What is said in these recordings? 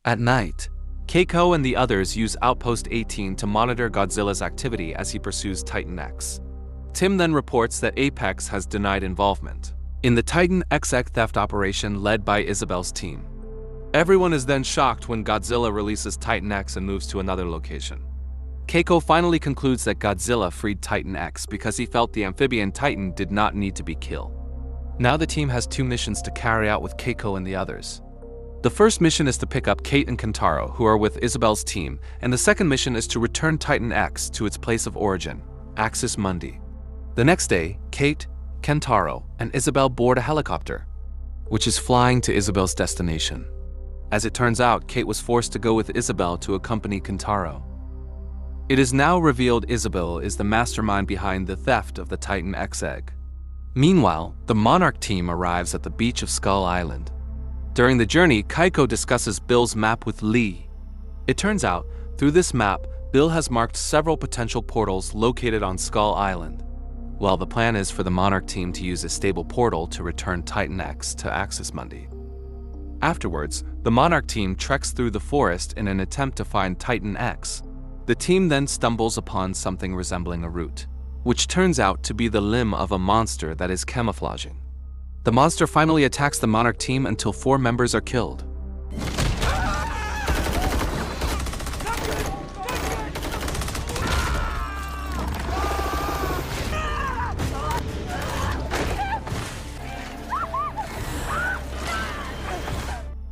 At night, Keiko and the others use Outpost 18 to monitor Godzilla's activity as he pursues Titan X. Tim then reports that Apex has denied involvement in the Titan X egg theft operation led by Isabelle's team. Everyone is then shocked when Godzilla releases Titan X and moves to another location. Keiko finally concludes that Godzilla freed Titan X because he felt the amphibian Titan did not need to be killed. Now the team has 2 missions to carry out with Keiko and the others. The first mission is to pick up Cate and Kentaro, who are with Isabelle's team, and the second mission is to return Titan X to its place of origin, Axis Mundi. The next day, Cate, Kentaro, and Isabelle board a helicopter, which is flying to Isabelle's destination. As it turns out, Cate was forced to go with Isabelle to accompany Kentaro. It is now revealed Isabelle is the mastermind behind the theft of the Titan X egg. Meanwhile, the Monarch team arrives at the beach of Skull Island. During the journey, Keiko discusses Bill's map with Lee. It turns out, through this map, Bill has marked several potential portals located on Skull Island. While the plan is for the Monarch team to use a stable portal to return Titan X to Axis Mundi. Afterwards, the Monarch team treks through the forest in an attempt to find Titan X. The team then stumbles upon something resembling a root, which turns out to be the limb of a monster that is camouflaging. The monster finally attacks the Monarch team until 4 members are killed.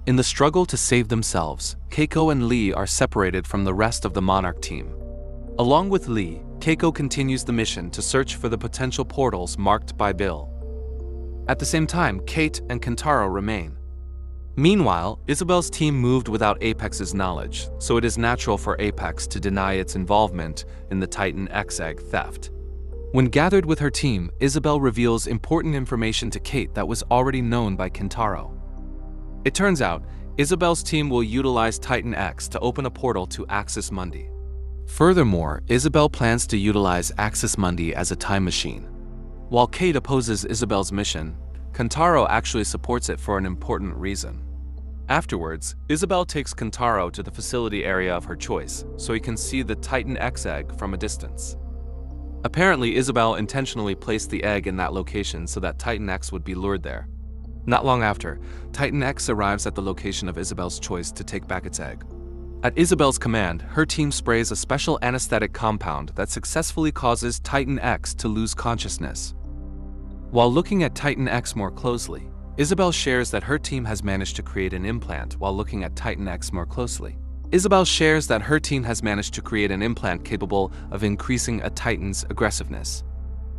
In the struggle to save themselves, Keiko and Lee are separated from the rest of the Monarch team. Along with Lee, Keiko continues the mission to search for the potential portals marked by Bill. At the same time, Cate and Kentaro remain. Meanwhile, Isabelle's team moved without Apex's knowledge, so it is natural for Apex to deny its involvement in the Titan X egg theft. When gathered with her team, Isabelle reveals important information to Cate that was already known by Kentaro. It turns out, Isabelle's team will utilize Titan X to open a portal to Axis Mundi. Furthermore, Isabelle plans to utilize Axis Mundi as a time machine. While Cate opposes Isabelle's mission, Kentaro actually supports it for an important reason. Afterwards, Isabelle takes Kentaro to the facility area of her choice, so he can see the Titan X egg from a distance. Apparently, Isabelle intentionally placed the egg in that location so that Titan X would be lured there. Not long after, Titan X arrives at the location of Isabelle's choice to take back its egg. At Isabelle's command, her team sprays a special anesthetic compound that successfully causes Titan X to lose consciousness. While looking at Titan X more closely, Isabelle shares that her team has managed to create an implant while looking at Titan X more closely. Isabelle shares that her team has managed to create an implant capable of increasing a Titan's aggressiveness.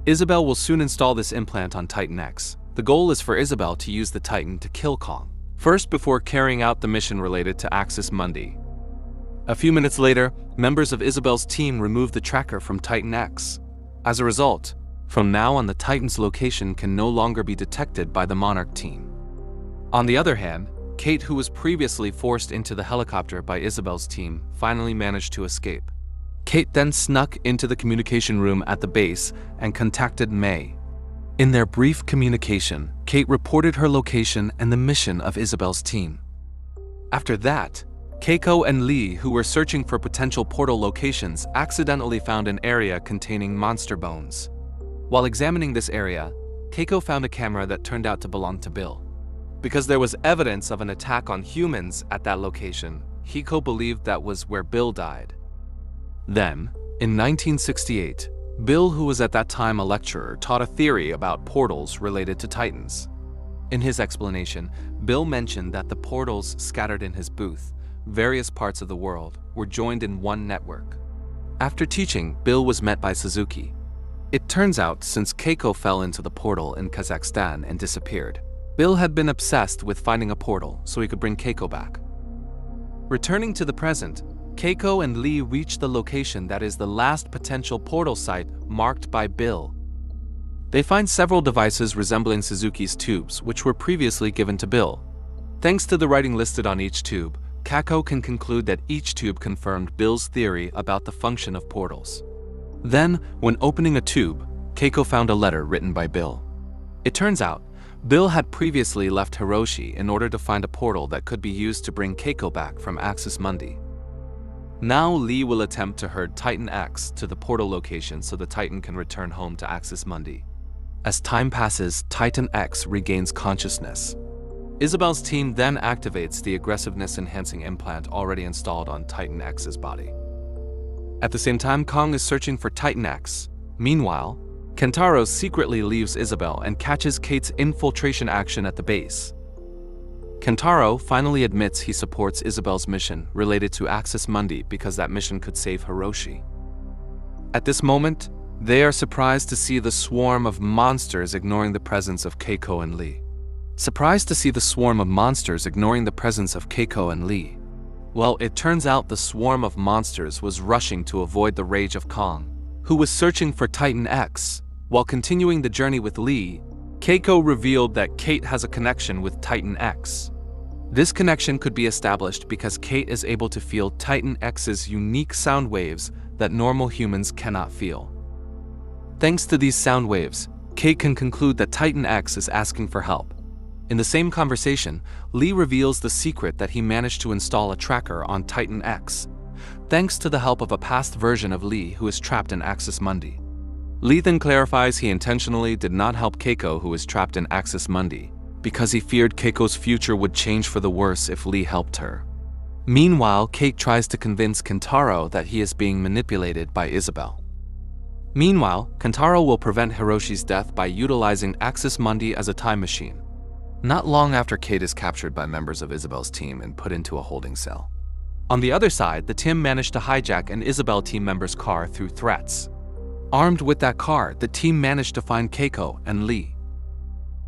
Isabelle will soon install this implant on Titan X. The goal is for Isabelle to use the Titan to kill Kong, first before carrying out the mission related to Axis Mundi. A few minutes later, members of Isabelle's team remove the tracker from Titan X. As a result, from now on the Titan's location can no longer be detected by the Monarch team. On the other hand, Cate, who was previously forced into the helicopter by Isabelle's team, finally managed to escape. Cate then snuck into the communication room at the base and contacted May. In their brief communication, Cate reported her location and the mission of Isabelle's team. After that, Keiko and Lee, who were searching for potential portal locations, accidentally found an area containing monster bones. While examining this area, Keiko found a camera that turned out to belong to Bill. Because there was evidence of an attack on humans at that location, Keiko believed that was where Bill died. Then, in 1968, Bill, who was at that time a lecturer, taught a theory about portals related to Titans. In his explanation, Bill mentioned that the portals scattered in his booth, various parts of the world, were joined in one network. After teaching, Bill was met by Suzuki. It turns out, since Keiko fell into the portal in Kazakhstan and disappeared, Bill had been obsessed with finding a portal so he could bring Keiko back. Returning to the present, Keiko and Lee reach the location that is the last potential portal site marked by Bill. They find several devices resembling Suzuki's tubes, which were previously given to Bill. Thanks to the writing listed on each tube, Keiko can conclude that each tube confirmed Bill's theory about the function of portals. Then, when opening a tube, Keiko found a letter written by Bill. It turns out, Bill had previously left Hiroshi in order to find a portal that could be used to bring Keiko back from Axis Mundi. Now Lee will attempt to herd Titan X to the portal location so the Titan can return home to Axis Mundi. As time passes, Titan X regains consciousness. Isabelle's team then activates the aggressiveness-enhancing implant already installed on Titan X's body. At the same time, Kong is searching for Titan X. Meanwhile, Kentaro secretly leaves Isabelle and catches Cate's infiltration action at the base. Kentaro finally admits he supports Isabelle's mission related to Axis Mundi because that mission could save Hiroshi. At this moment, they are surprised to see the swarm of monsters ignoring the presence of Keiko and Lee. Surprised to see the swarm of monsters ignoring the presence of Keiko and Lee. Well, it turns out the swarm of monsters was rushing to avoid the rage of Kong, who was searching for Titan X. While continuing the journey with Lee, Keiko revealed that Cate has a connection with Titan X. This connection could be established because Cate is able to feel Titan X's unique sound waves that normal humans cannot feel. Thanks to these sound waves, Cate can conclude that Titan X is asking for help. In the same conversation, Lee reveals the secret that he managed to install a tracker on Titan X, thanks to the help of a past version of Lee who is trapped in Axis Mundi. Lee then clarifies he intentionally did not help Keiko, who is trapped in Axis Mundi, because he feared Keiko's future would change for the worse if Lee helped her. Meanwhile, Cate tries to convince Kentaro that he is being manipulated by Isabelle. Meanwhile, Kentaro will prevent Hiroshi's death by utilizing Axis Mundi as a time machine. Not long after Cate is captured by members of Isabelle's team and put into a holding cell. On the other side, the team managed to hijack an Isabelle team member's car through threats. Armed with that car, the team managed to find Keiko and Lee.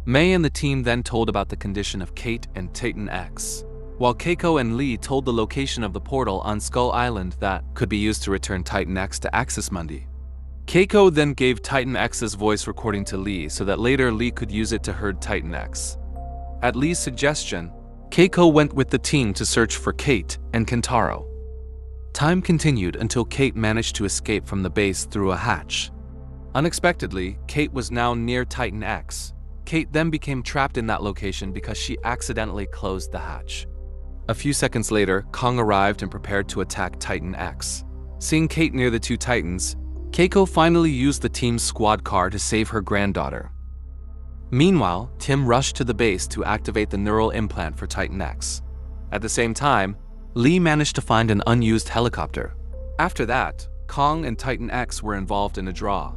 May and the team then told about the condition of Cate and Titan X, while Keiko and Lee told the location of the portal on Skull Island that could be used to return Titan X to Axis Mundi. Keiko then gave Titan X's voice recording to Lee so that later Lee could use it to herd Titan X. At Lee's suggestion, Keiko went with the team to search for Cate and Kentaro. Time continued until Cate managed to escape from the base through a hatch. Unexpectedly, Cate was now near Titan X. Cate then became trapped in that location because she accidentally closed the hatch. A few seconds later, Kong arrived and prepared to attack Titan X. Seeing Cate near the two Titans, Keiko finally used the team's squad car to save her granddaughter. Meanwhile, Tim rushed to the base to activate the neural implant for Titan X. At the same time, Lee managed to find an unused helicopter. After that, Kong and Titan X were involved in a draw.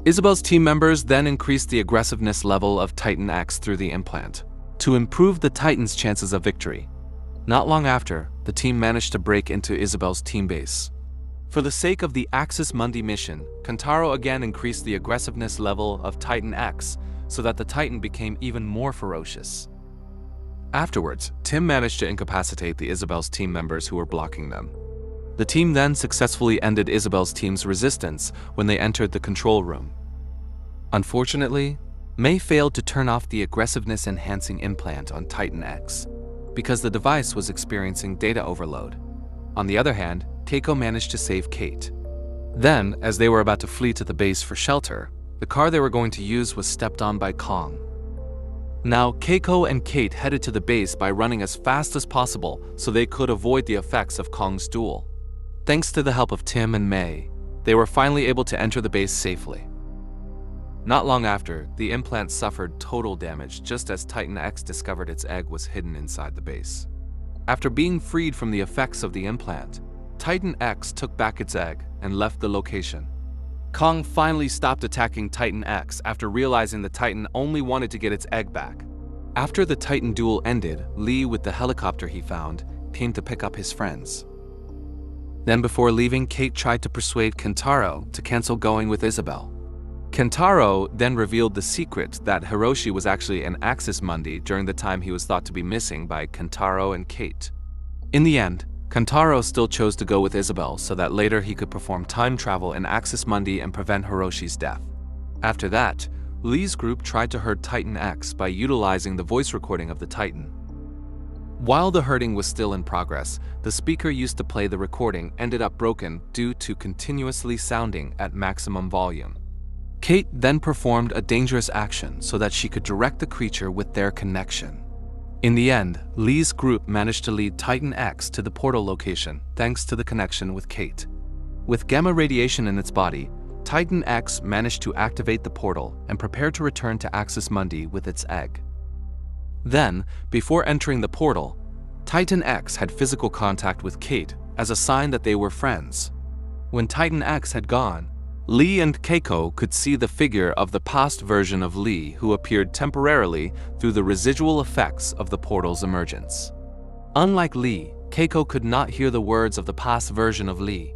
Isabelle's team members then increased the aggressiveness level of Titan X through the implant to improve the Titan's chances of victory. Not long after, the team managed to break into Isabelle's team base. For the sake of the Axis Mundi mission, Kentaro again increased the aggressiveness level of Titan X so that the Titan became even more ferocious. Afterwards, Tim managed to incapacitate the Isabelle's team members who were blocking them. The team then successfully ended Isabelle's team's resistance when they entered the control room. Unfortunately, May failed to turn off the aggressiveness-enhancing implant on Titan X because the device was experiencing data overload. On the other hand, Keiko managed to save Cate. Then, as they were about to flee to the base for shelter, the car they were going to use was stepped on by Kong. Now, Keiko and Cate headed to the base by running as fast as possible so they could avoid the effects of Kong's duel. Thanks to the help of Tim and May, they were finally able to enter the base safely. Not long after, the implant suffered total damage just as Titan X discovered its egg was hidden inside the base. After being freed from the effects of the implant, Titan X took back its egg and left the location. Kong finally stopped attacking Titan X after realizing the Titan only wanted to get its egg back. After the Titan duel ended, Lee, with the helicopter he found, came to pick up his friends. Then before leaving, Cate tried to persuade Kentaro to cancel going with Isabelle. Kentaro then revealed the secret that Hiroshi was actually in Axis Mundi during the time he was thought to be missing by Kentaro and Cate. In the end, Kentaro still chose to go with Isabelle so that later he could perform time travel in Axis Mundi and prevent Hiroshi's death. After that, Lee's group tried to hurt Titan X by utilizing the voice recording of the Titan. While the herding was still in progress, the speaker used to play the recording ended up broken due to continuously sounding at maximum volume. Cate then performed a dangerous action so that she could direct the creature with their connection. In the end, Lee's group managed to lead Titan X to the portal location thanks to the connection with Cate. With gamma radiation in its body, Titan X managed to activate the portal and prepare to return to Axis Mundi with its egg. Then, before entering the portal, Titan X had physical contact with Cate as a sign that they were friends. When Titan X had gone, Lee and Keiko could see the figure of the past version of Lee who appeared temporarily through the residual effects of the portal's emergence. Unlike Lee, Keiko could not hear the words of the past version of Lee.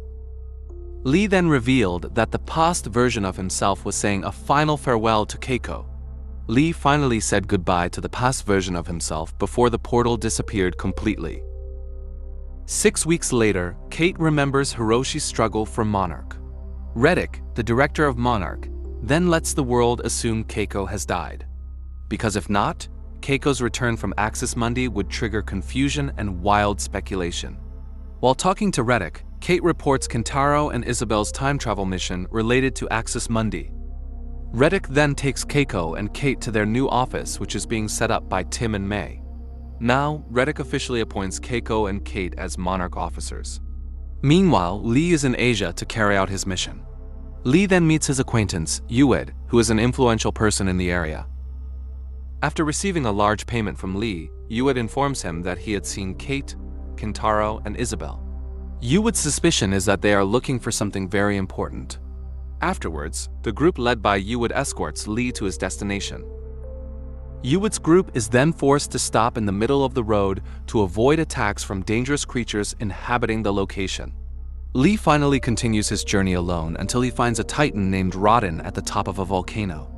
Lee then revealed that the past version of himself was saying a final farewell to Keiko. Lee finally said goodbye to the past version of himself before the portal disappeared completely. 6 weeks later, Cate remembers Hiroshi's struggle for Monarch. Reddick, the director of Monarch, then lets the world assume Keiko has died. Because if not, Keiko's return from Axis Mundi would trigger confusion and wild speculation. While talking to Reddick, Cate reports Kentaro and Isabelle's time travel mission related to Axis Mundi. Reddick then takes Keiko and Cate to their new office, which is being set up by Tim and May. Now, Reddick officially appoints Keiko and Cate as Monarch officers. Meanwhile, Lee is in Asia to carry out his mission. Lee then meets his acquaintance, Yued, who is an influential person in the area. After receiving a large payment from Lee, Yued informs him that he had seen Cate, Kentaro, and Isabelle. Yued's suspicion is that they are looking for something very important. Afterwards, the group led by Yued escorts Lee to his destination. Yued's group is then forced to stop in the middle of the road to avoid attacks from dangerous creatures inhabiting the location. Lee finally continues his journey alone until he finds a Titan named Rodden at the top of a volcano.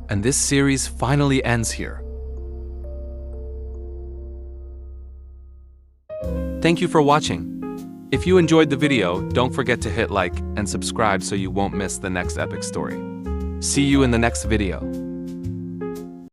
And this series finally ends here. Thank you for watching. If you enjoyed the video, don't forget to hit like and subscribe so you won't miss the next epic story. See you in the next video.